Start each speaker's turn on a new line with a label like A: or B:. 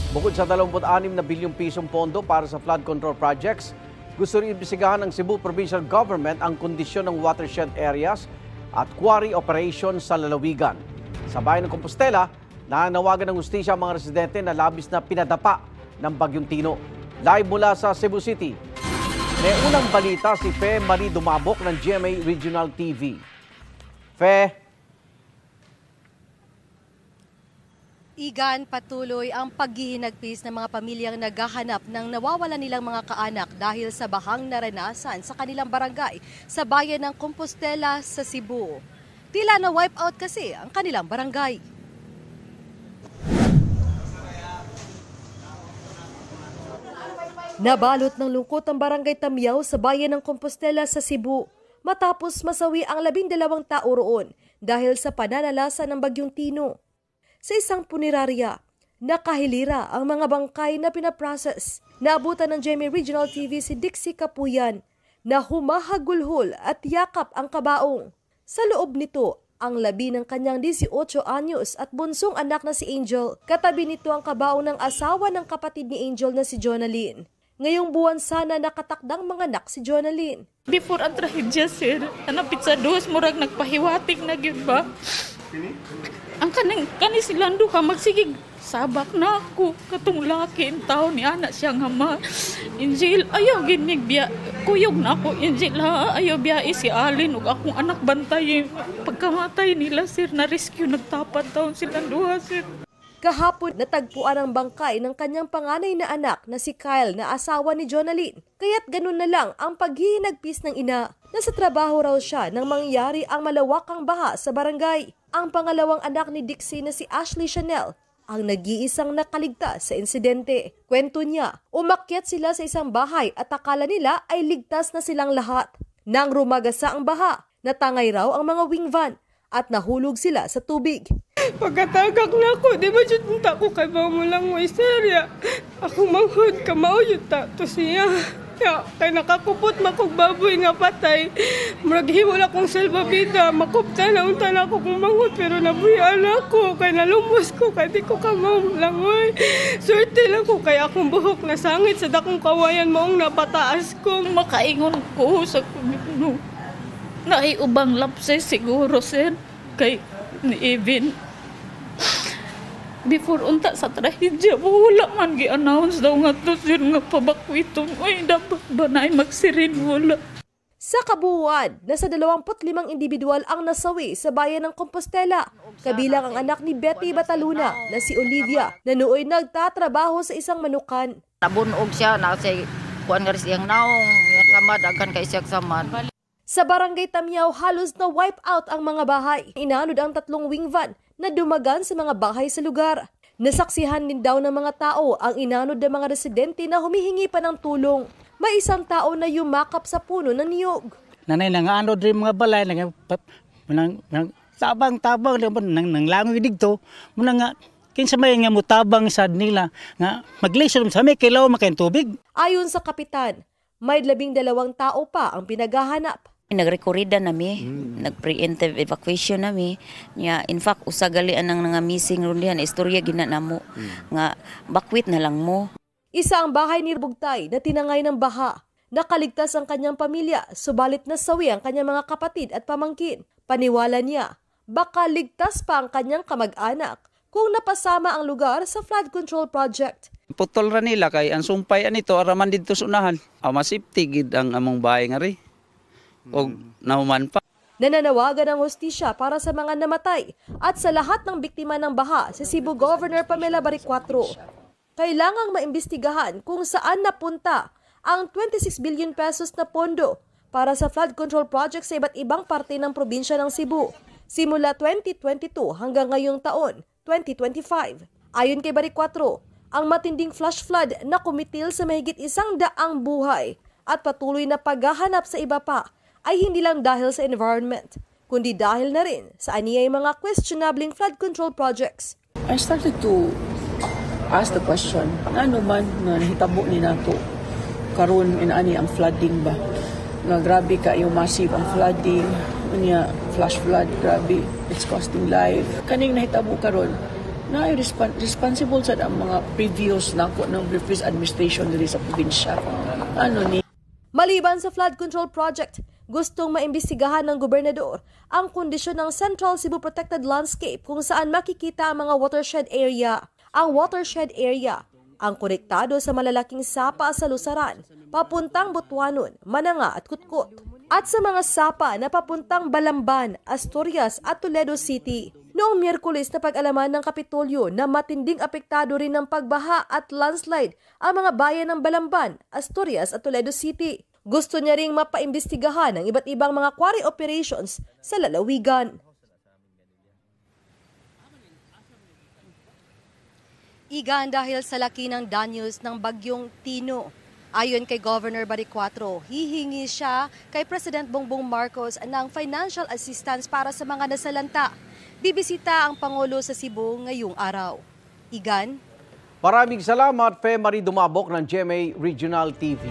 A: Bukod sa 26 na bilyong pisong pondo para sa flood control projects, gusto rin imbisigahan ng Cebu Provincial Government ang kondisyon ng watershed areas at quarry operations sa lalawigan. Sa bayan ng Compostela, nananawagan ng hustisya ang mga residente na labis na pinadapa ng Bagyong Tino. Live mula sa Cebu City, may unang balita si Fe Marie Dumabok ng GMA Regional TV. Fe.
B: Igan, patuloy ang paghihinagpis ng mga pamilyang naghahanap ng nawawalan nilang mga kaanak dahil sa bahang naranasan sa kanilang barangay sa bayan ng Compostela sa Cebu. Tila na wipe out kasi ang kanilang barangay. Nabalot ng lungkot ang barangay Tamyaw sa bayan ng Compostela sa Cebu matapos masawi ang 12 tao roon dahil sa pananalasa ng Bagyong Tino. Sa isang punerarya, nakahilira ang mga bangkay na pinaprocess. Naabutan ng GMA Regional TV si Dixie Kapuyan na humahagulhol at yakap ang kabaong. Sa loob nito, ang labi ng kanyang 18 anyos at bunsong anak na si Angel. Katabi nito ang kabaong ng asawa ng kapatid ni Angel na si Jonalyn. Ngayong buwan sana nakatakdang mga anak si Jonalyn.
C: Before ang trahedya, sir, napit sa dos, murag nagpahiwatig na yun ba? Ang kani silang duha magsigig sabak na ako katong laki ang tao ni anak siyang ama. Angel, ayaw ginig biya. Kuyog na ako, Angel ha. Ayaw biya si Alin ug akong anak bantay. Pagkamatay nila, sir, na rescue nagtapat taon silang duha, sir.
B: Kahapon natagpuan ang bangkay ng kanyang panganay na anak na si Kyle na asawa ni Jonalyn. Kaya't ganun na lang ang paghihinagpis ng ina. Nasa trabaho raw siya nang mangyari ang malawakang baha sa barangay. Ang pangalawang anak ni Dixie na si Ashley Chanel ang nag-iisang nakaligtas sa insidente. Kwento niya, umakyat sila sa isang bahay at akala nila ay ligtas na silang lahat. Nang rumagasa ang baha, natangay raw ang mga wing van at nahulog sila sa tubig.
D: Pagkatagak na ako, di ba junta ko kay ba mo lang mo istorya. Ako manghod ka mauyuta to siya. Kay nakakupot makog baboy nga patay. Muraghimol akong salbabida, makupta na unta na ako kung manghod pero nabuyaan ako. Kay nalumos ko, kay di ko kamamlangoy. Swerte lang ko kay akong buhok na sangit sa dakong kawayan moong napataas ko.
C: Makaingon ko sa kuno. Naiubang lapse siguro, sir, kay ni Evan. Before unta sa trahedya, wala man gi-announce daw nga to sir nga pabakwiton. Uy, dapat ba na ay magsirin wala.
B: Sa kabuuan, nasa 25 individual ang nasawi sa bayan ng Compostela. Kabilang ang anak ni Betty Bataluna na si Olivia na nooy nagtatrabaho sa isang manukan.
E: Nabunog siya na say kuan nga siyang naong, yan samad agkan kay siya samad.
B: Sa barangay Tamyaw, halos na wipe out ang mga bahay. Inanod ang 3 wing van na dumagan sa mga bahay sa lugar. Nasaksihan din daw ng mga tao ang inanod ng mga residente na humihingi pa ng tulong. May isang tao na yumakap sa puno ng niyog.
F: Nanay nang anod rin mga balay, nang tabang nang langoy digto, muna nga kinsa may nga mutabang sad nila nga maglisod sa may kilaw makain tubig.
B: Ayon sa kapitan, may 12 tao pa ang pinaghahanap.
E: Nagrekorida nami, nag-preemptive evacuation nami. In fact, usagalian ang nga missing ron diyan, istorya ginanamo nga bakwit na lang mo.
B: Isa ang bahay ni Bugtay na tinangay ng baha. Nakaligtas ang kanyang pamilya, subalit nasawi ang kanyang mga kapatid at pamangkin. Paniwala niya, baka ligtas pa ang kanyang kamag-anak kung napasama ang lugar sa flood control project.
G: Putol ra nila kay ang sumpay anito araman didto sa unahan. Masipti gid ang among bahay nga ri. Og nahuman pa.
B: Nananawagan ng hustisya para sa mga namatay at sa lahat ng biktima ng baha si Cebu Governor Pamela Baricuatro. Kailangang maimbestigahan kung saan napunta ang 26 billion pesos na pondo para sa flood control project sa iba't ibang parte ng probinsya ng Cebu simula 2022 hanggang ngayong taon, 2025. Ayon kay Baricuatro, ang matinding flash flood na kumitil sa mahigit 100 buhay at patuloy na paghahanap sa iba pa ay hindi lang dahil sa environment, kundi dahil na rin sa aniyay mga questionabling flood control projects.
D: I started to ask the question, ano man na nahitabo ni nato karon inani ang flooding ba? Nga grabe ka yung massive ang flooding, flash flood, grabe, it's costing life. Kaning nahitabo karon
H: na responsible sa ang mga previous nako ng previous administration diri sa probinsya. Ano ni
B: Maliban sa flood control project, gustong maimbestigahan ng gobernador ang kondisyon ng Central Cebu Protected Landscape kung saan makikita ang mga watershed area. Ang watershed area ang konektado sa malalaking sapa sa lusaran, papuntang Butuanon, Mananga at Kutkot, at sa mga sapa na papuntang Balamban, Asturias at Toledo City. Noong Miyerkules na pag-alaman ng Kapitolyo na matinding apektado rin ng pagbaha at landslide ang mga bayan ng Balamban, Asturias at Toledo City. Gusto niya ring mapaimbestigahan ang iba't ibang mga quarry operations sa lalawigan. Igan dahil sa laki ng danyos ng bagyong Tino. Ayon kay Governor Baricuatro, hihingi siya kay President Bongbong Marcos ng financial assistance para sa mga nasalanta. Bibisita ang Pangulo sa Cebu ngayong araw. Igan?
A: Maraming salamat, Fe Marie Dumabok ng GMA Regional TV.